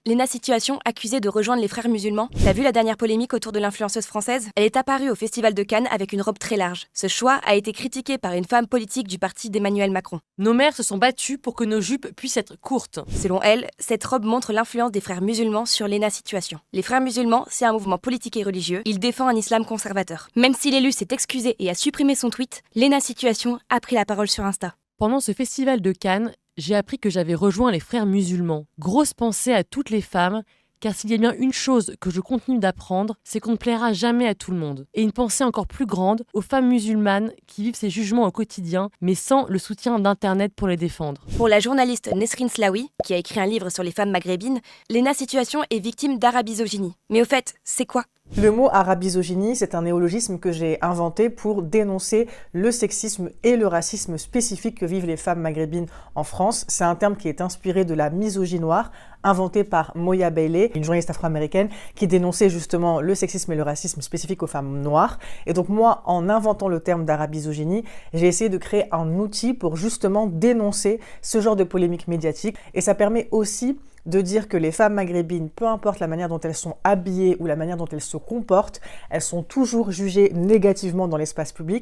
Léna Situation accusée de rejoindre les frères musulmans. T'as vu la dernière polémique autour de l'influenceuse française? Elle est apparue au Festival de Cannes avec une robe très large. Ce choix a été critiqué par une femme politique du parti d'Emmanuel Macron. Nos mères se sont battues pour que nos jupes puissent être courtes. Selon elle, cette robe montre l'influence des frères musulmans sur Léna Situation. Les frères musulmans, c'est un mouvement politique et religieux. Il défend un islam conservateur. Même si l'élu s'est excusé et a supprimé son tweet, Léna Situation a pris la parole sur Insta. Pendant ce festival de Cannes, j'ai appris que j'avais rejoint les frères musulmans. Grosse pensée à toutes les femmes, car s'il y a bien une chose que je continue d'apprendre, c'est qu'on ne plaira jamais à tout le monde. Et une pensée encore plus grande aux femmes musulmanes qui vivent ces jugements au quotidien, mais sans le soutien d'Internet pour les défendre. Pour la journaliste Nesrine Slaoui, qui a écrit un livre sur les femmes maghrébines, Léna Situation est victime d'arabisogynie. Mais au fait, c'est quoi ? Le mot arabisogynie, c'est un néologisme que j'ai inventé pour dénoncer le sexisme et le racisme spécifiques que vivent les femmes maghrébines en France. C'est un terme qui est inspiré de la misogynie noire, inventée par Moya Bailey, une journaliste afro-américaine qui dénonçait justement le sexisme et le racisme spécifiques aux femmes noires. Et donc moi, en inventant le terme d'arabisogynie, j'ai essayé de créer un outil pour justement dénoncer ce genre de polémique médiatique. Et ça permet aussi de dire que les femmes maghrébines, peu importe la manière dont elles sont habillées ou la manière dont elles se comportent, elles sont toujours jugées négativement dans l'espace public,